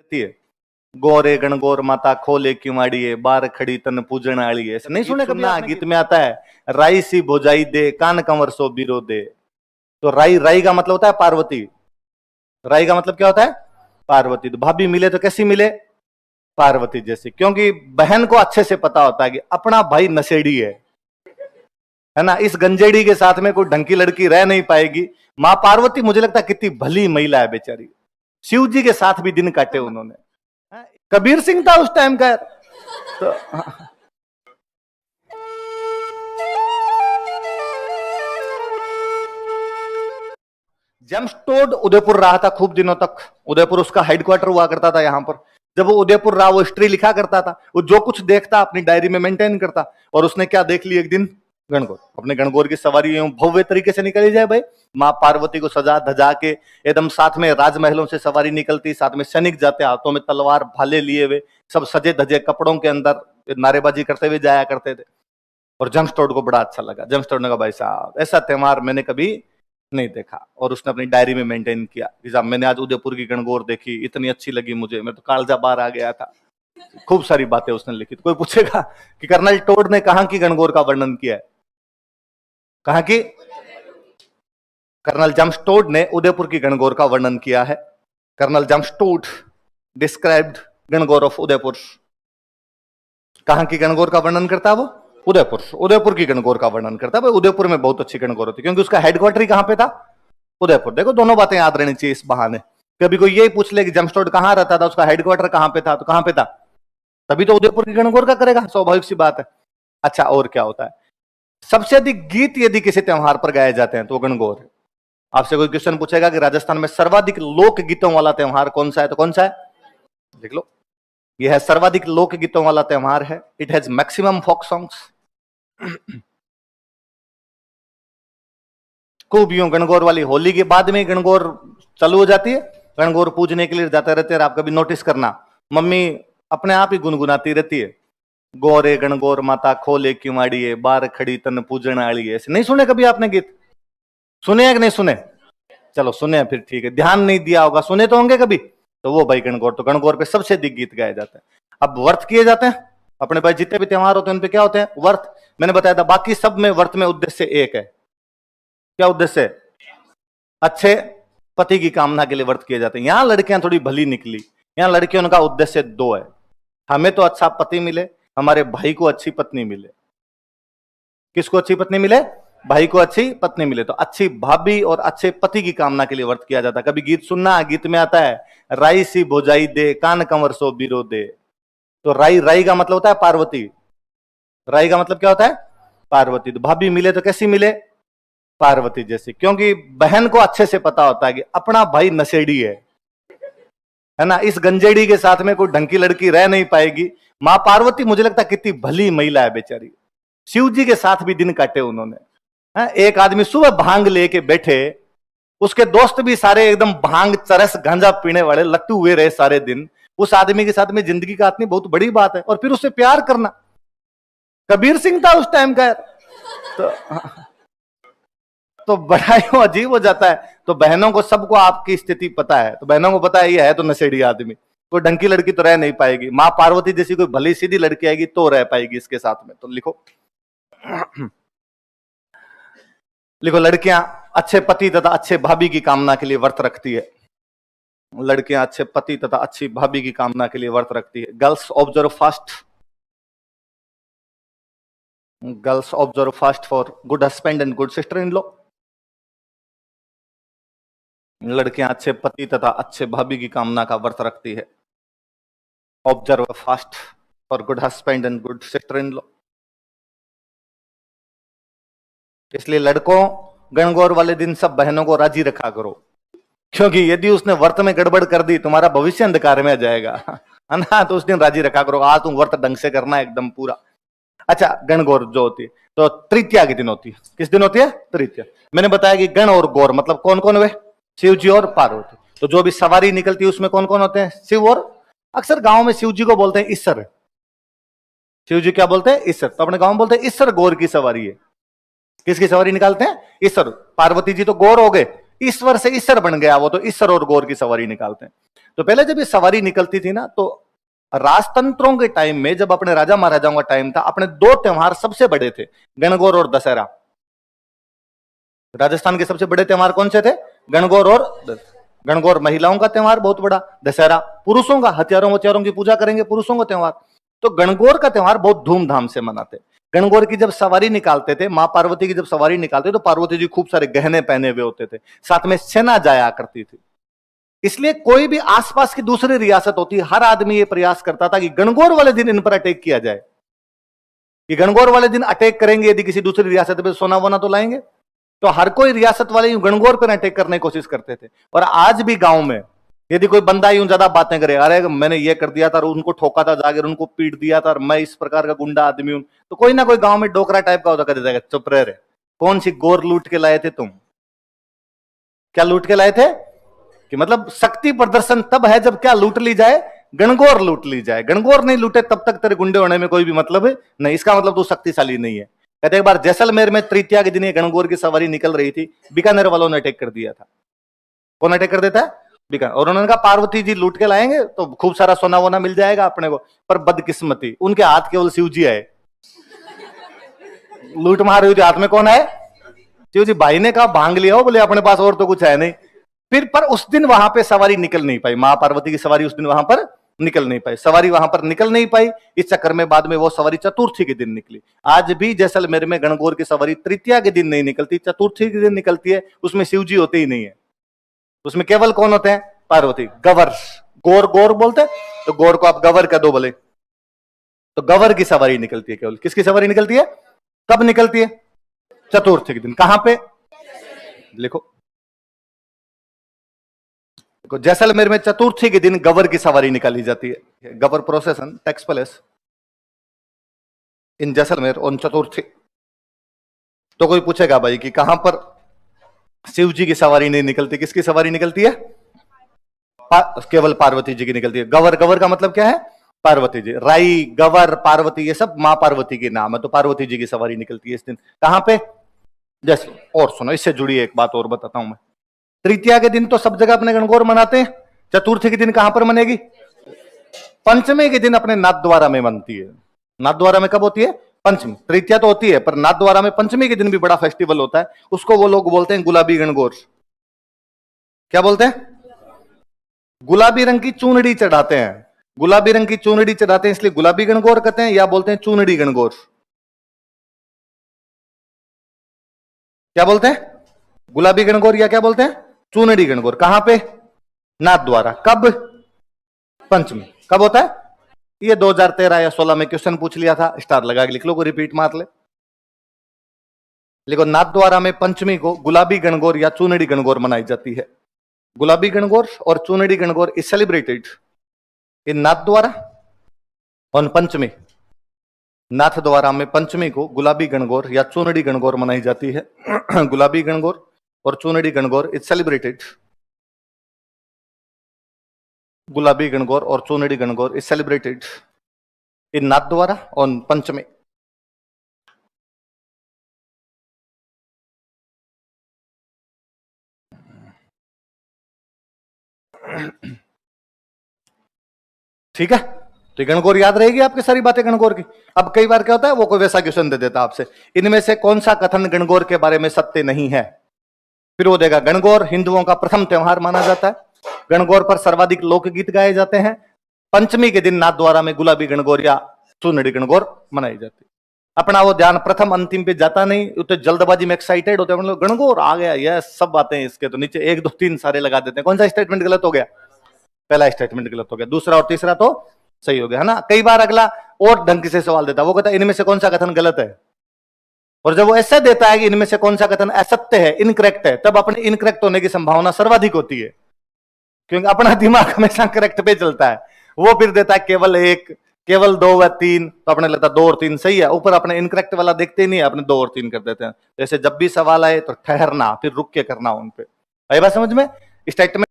रहती है, गोरे गणगौर माता खोले किवाड़िए, बार खड़ी तन पूजन आली है। ऐसा नहीं सुने कभी? गीत में आता है राई सी भोजाई दे, कान कंवर सो बिरो दे। तो राई, राई का मतलब होता है पार्वती। राई का मतलब क्या होता है? पार्वती। तो भाभी मिले तो कैसी मिले? पार्वती जैसी। क्योंकि बहन को अच्छे से पता होता है कि अपना भाई नशेड़ी है ना, इस गंजेड़ी के साथ में कोई ढंग की लड़की रह नहीं पाएगी। मां पार्वती मुझे लगता है कितनी भली महिला है बेचारी, शिव जी के साथ भी दिन काटे उन्होंने। कबीर सिंह था उस टाइम का तो। जेम्स टोड उदयपुर रहा था खूब दिनों तक। उदयपुर उसका हेडक्वार्टर हुआ करता था। यहां पर जब वो उदयपुर रहा, वो हिस्ट्री लिखा करता था। वो जो कुछ देखता अपनी डायरी में मेंटेन करता। और उसने क्या देख ली एक दिन? गणगौर। अपने गणगौर की सवारी यूं भव्य तरीके से निकली जाए भाई, मां पार्वती को सजा धजा के एकदम, साथ में राजमहलों से सवारी निकलती, साथ में सैनिक जाते हाथों में तलवार भाले लिए हुए, सब सजे धजे कपड़ों के अंदर नारेबाजी करते हुए जाया करते थे। और जेम्स टोड को बड़ा अच्छा लगा। जेम्स टोड ने कहा भाई साहब ऐसा त्योहार मैंने कभी नहीं देखा। और उसने अपनी डायरी में मेंटेन किया कि साहब मैंने आज उदयपुर की गणगौर देखी, इतनी अच्छी लगी मुझे, मैं तो कालजा बाहर आ गया था। खूब सारी बातें उसने लिखी। तो कोई पूछेगा कि कर्नल टोड ने कहां की गणगौर का वर्णन किया है? कहां की? कर्नल जेम्स टोड ने उदयपुर की गणगौर का वर्णन किया है। Colonel James Tod described Gangaur of Udaipur. कहां की गणगौर का वर्णन करता है वो? उदयपुर। उदयपुर की गणगौर का वर्णन करता है भाई। उदयपुर में बहुत अच्छी गणगौर होती है क्योंकि उसका हेडक्वार्टर ही कहां पे था? उदयपुर। देखो दोनों बातें याद रहनी चाहिए इस बहाने। कभी कोई यही पूछ ले कि जेम्स टोड कहां रहता था, उसका हेडक्वार्टर कहां पे था, तो कहां पे था? तभी तो उदयपुर की गणगौर का करेगा, स्वाभाविक सी बात है। अच्छा और क्या होता है? सबसे अधिक गीत यदि किसी त्योहार पर गाए जाते हैं तो गणगौर है। आपसे कोई क्वेश्चन पूछेगा कि राजस्थान में सर्वाधिक लोक गीतों वाला त्योहार कौन सा है, तो कौन सा है? देख लो, यह है सर्वाधिक लोक गीतों वाला त्योहार है। It has maximum folk songs. खूब यूं गणगौर वाली होली के बाद में गणगौर चालू हो जाती है। गणगौर पूजने के लिए जाते रहते हैं। आप कभी नोटिस करना, मम्मी अपने आप ही गुनगुनाती रहती है, गोरे गणगौर माता खोले किवाड़िए, बार खड़ी तन पूजन आली है। ऐसे नहीं सुने कभी आपने गीत? सुने हैं कि नहीं सुने? चलो सुने फिर ठीक है, ध्यान नहीं दिया होगा, सुने तो होंगे कभी। तो वो भाई गणगौर, तो गणगौर पे सबसे अधिक गीत गाए जाते हैं। अब व्रत किए जाते हैं अपने पास, जितने भी त्योहार होते हैं उन पे क्या होते हैं? व्रत। मैंने बताया था बाकी सब में व्रत में उद्देश्य एक है। क्या उद्देश्य है? अच्छे पति की कामना के लिए व्रत किए जाते हैं। यहां लड़कियां थोड़ी भली निकली। यहां लड़कियों का उद्देश्य दो है, हमें तो अच्छा पति मिले, हमारे भाई को अच्छी पत्नी मिले। किसको अच्छी पत्नी मिले? भाई को अच्छी पत्नी मिले। तो अच्छी भाभी और अच्छे पति की कामना के लिए व्रत किया जाता है। कभी गीत सुनना, गीत में आता है राई सी भोजाई दे, कान कंवर सो बिरो दे। तो राई, राई का मतलब होता है पार्वती। राई का मतलब क्या होता है? पार्वती। तो भाभी मिले तो कैसी मिले? पार्वती जैसी। क्योंकि बहन को अच्छे से पता होता है कि अपना भाई नशेड़ी है ना, इस गंजेड़ी के साथ में कोई ढंग की लड़की रह नहीं पाएगी। मां पार्वती मुझे लगता है कितनी भली महिला है बेचारी, शिव जी के साथ भी दिन काटे उन्होंने। एक आदमी सुबह भांग लेके बैठे, उसके दोस्त भी सारे एकदम भांग चरस गांजा पीने वाले लट्टू हुए रहे सारे दिन। उस आदमी के साथ में जिंदगी काटनी बहुत बड़ी बात है, और फिर उससे प्यार करना। कबीर सिंह था उस टाइम का तो बड़ा ही अजीब हो जाता है। तो बहनों को सबको आपकी स्थिति पता है, तो बहनों को पता है ये है तो नशेड़ी आदमी, कोई ढंग की लड़की तो रह नहीं पाएगी। मां पार्वती जैसी कोई भली सीधी लड़की आएगी तो रह पाएगी इसके साथ में। तो लिखो लिखो, लड़कियां अच्छे पति तथा अच्छे भाभी की कामना के लिए व्रत रखती है। लड़कियां अच्छे पति तथा अच्छी भाभी की कामना के लिए व्रत रखती है। Girls observe fast, girls observe fast for good husband and good sister in law. लड़कियां अच्छे पति तथा अच्छे भाभी की कामना का व्रत रखती है। Observe fast for good husband and good sister in law. इसलिए लड़कों, गणगौर वाले दिन सब बहनों को राजी रखा करो, क्योंकि यदि उसने व्रत में गड़बड़ कर दी तुम्हारा भविष्य अंधकार में आ जाएगा, है ना। तो उस दिन राजी रखा करो, आज तुम व्रत ढंग से करना एकदम पूरा। अच्छा, गणगौर जो होती है तो तृतीया के दिन होती है। किस दिन होती है? तृतीया। मैंने बताया कि गण और गौर मतलब कौन कौन हुए? शिव जी और पार्वती। तो जो भी सवारी निकलती है उसमें कौन कौन होते हैं? शिव और, अक्सर गांव में शिव जी को बोलते हैं ईश्वर। शिव जी क्या बोलते हैं? ईश्वर। तो अपने गांव में बोलते हैं ईश्वर गौर की सवारी है। किसकी सवारी निकालते हैं? ईश्वर। पार्वती जी तो गौर हो गए, ईश्वर से ईश्वर बन गया वो, तो ईश्वर और गौर की सवारी निकालते हैं। तो पहले जब ये सवारी निकलती थी ना, तो राजतंत्रों के टाइम में, जब अपने राजा महाराजाओं का टाइम था, अपने दो त्योहार सबसे बड़े थे, गणगौर और दशहरा। राजस्थान के सबसे बड़े त्योहार कौन से थे? गणगौर और गणगौर महिलाओं का त्योहार बहुत बड़ा, दशहरा पुरुषों का, हथियारों हथियारों की पूजा करेंगे, पुरुषों का त्योहार। तो गणगौर का त्योहार बहुत धूमधाम से मनाते। गणगौर की जब सवारी निकालते थे, मां पार्वती की जब सवारी निकालते, तो पार्वती जी खूब सारे गहने पहने हुए होते थे, साथ में सेना जाया करती थी। इसलिए कोई भी आसपास की दूसरी रियासत होती, हर आदमी ये प्रयास करता था कि गणगौर वाले दिन इन पर अटैक किया जाए, कि गणगौर वाले दिन अटैक करेंगे, यदि किसी दूसरी रियासत पे सोना वोना तो लाएंगे। तो हर कोई रियासत वाले यूं गणगौर पर अटैक करने की कोशिश करते थे। और आज भी गांव में यदि कोई बंदा यूं ज्यादा बातें करे, अरे मैंने ये कर दिया था, उनको ठोका था जाकर, उनको पीट दिया था, और मैं इस प्रकार का गुंडा आदमी हूं, तो कोई ना कोई गांव में डोकरा टाइप का होता, कर देता, चुप रहे, कौन सी गौर लूट के लाए थे तुम? क्या लूट के लाए थे? कि मतलब शक्ति प्रदर्शन तब है जब क्या लूट ली जाए? गणगौर लूट ली जाए। गणगौर नहीं लूटे तब तक तेरे गुंडे होने में कोई भी मतलब नहीं, इसका मतलब तू शक्तिशाली नहीं है। कहते एक बार जैसलमेर में तृतीया के दिन ये गणगौर की सवारी निकल रही थी, बीकानेर वालों ने अटैक कर दिया था। कौन अटैक कर देता है? बीकानेर। और उन्होंने कहा पार्वती जी लूट के लाएंगे तो खूब सारा सोना वोना मिल जाएगा अपने को, पर बदकिस्मती उनके हाथ केवल शिव जी आए। लूट मार हुई थी, हाथ में कौन आए? शिव जी। भाई ने कहा भांग लिया हो, बोले अपने पास और तो कुछ है नहीं। फिर पर उस दिन वहां पे सवारी निकल नहीं पाई, मां पार्वती की सवारी उस दिन वहां पर निकल नहीं पाई, सवारी वहां पर निकल नहीं पाई। इस चक्कर में बाद में वो सवारी चतुर्थी के दिन निकली। आज भी जैसलमेर में गणगौर की सवारी तृतीया के दिन नहीं निकलती, चतुर्थी के दिन निकलती है। उसमें शिव जी होते ही नहीं है, उसमें केवल कौन होते हैं? पार्वती। गवर, गौर गौर बोलते हैं, तो गौर को आप गवर कह दो बोले, तो गवर की सवारी निकलती है। केवल किसकी सवारी निकलती है? कब निकलती है? चतुर्थी के दिन। कहां पे? लिखो, जैसलमेर में चतुर्थी के दिन गवर की सवारी निकाली जाती है। Gavar procession takes place in Jaisalmer on Chaturthi. तो कोई पूछेगा भाई कि कहां पर शिव जी की सवारी नहीं निकलती, किसकी सवारी निकलती है? केवल पार्वती जी की निकलती है। गवर, गवर का मतलब क्या है? पार्वती जी। राई, गवर, पार्वती, ये सब मां पार्वती के नाम है, तो पार्वती जी की सवारी निकलती है इस दिन। कहां पे? जैसे। और सुनो, इससे जुड़ी एक बात और बताता हूं मैं। तृतीया के दिन तो सब जगह अपने गणगौर मनाते हैं, चतुर्थी के दिन कहां पर मनेगी? पंचमी के दिन अपने नाथद्वारा में बनती है। नाथद्वारा में कब होती है? पंचमी। तृतीया तो होती है, पर नाथद्वारा में पंचमी के दिन भी बड़ा फेस्टिवल होता है, उसको वो लोग बोलते हैं गुलाबी गणगौर। क्या बोलते हैं? गुलाबी रंग की चूनड़ी चढ़ाते हैं, गुलाबी रंग की चूनड़ी चढ़ाते हैं, इसलिए गुलाबी गणगौर कहते हैं, या बोलते हैं चूनड़ी गणगौर। क्या बोलते हैं? गुलाबी गणगौर, या क्या बोलते हैं? चूनड़ी गणगौर। कहां पे? नाथद्वारा। कब? पंचमी। कब होता है? ये 2013 या 16 में क्वेश्चन पूछ लिया था, स्टार लगा के लिख लो, को रिपीट मार ले। लिखो, नाथद्वारा में पंचमी को गुलाबी गणगौर या चूनड़ी गणगौर मनाई जाती है। गुलाबी गणगौर और Chunri Gangaur is celebrated in Nathdwara on Panchami. Nathdwara में पंचमी को गुलाबी गणगौर या चूनड़ी गणगौर मनाई जाती है। गुलाबी गणगौर और चूनड़ी गणगौर इज सेलिब्रेटेड। गुलाबी गणगौर और Chunri Gangaur is celebrated in Nathdwara on Panchami. ठीक है, तो गणगौर याद रहेगी आपकी सारी बातें गणगौर की। अब कई बार क्या होता है, वो कोई वैसा क्वेश्चन दे देता आपसे, इनमें से कौन सा कथन गणगौर के बारे में सत्य नहीं है? फिर वो देगा, गणगौर हिंदुओं का प्रथम त्योहार माना जाता है, गणगौर पर सर्वाधिक लोकगीत गाए जाते हैं, पंचमी के दिन नाथद्वारा में गुलाबी गणगौर या चूनड़ी गणगौर मनाई जाती है। अपना वो ध्यान प्रथम अंतिम पे जाता नहीं, तो जल्दबाजी में एक्साइटेड होते हैं, मतलब गणगौर आ गया, यह सब बातें इसके, तो नीचे 1 2 3 सारे लगा देते हैं। कौन सा स्टेटमेंट गलत हो गया? पहला स्टेटमेंट गलत हो गया, दूसरा और तीसरा तो सही हो गया, है ना। कई बार अगला और ढंग से सवाल देता है, वो कहता है इनमें से कौन सा कथन गलत है, और जब वो ऐसा देता है कि इनमें से कौन सा कथन असत्य है, इनकरेक्ट है, तब अपने इनकरेक्ट होने की संभावना सर्वाधिक होती है, क्योंकि अपना दिमाग हमेशा करेक्ट पे चलता है। वो फिर देता है केवल 1, केवल 2 व 3, तो अपने लगता है 2 और 3 सही है, ऊपर अपने इनकरेक्ट वाला देखते ही नहीं है, अपने 2 और 3 कर देते हैं। जैसे जब भी सवाल आए तो ठहरना, फिर रुक के करना उन पे। आई बात समझ में? स्टेटमेंट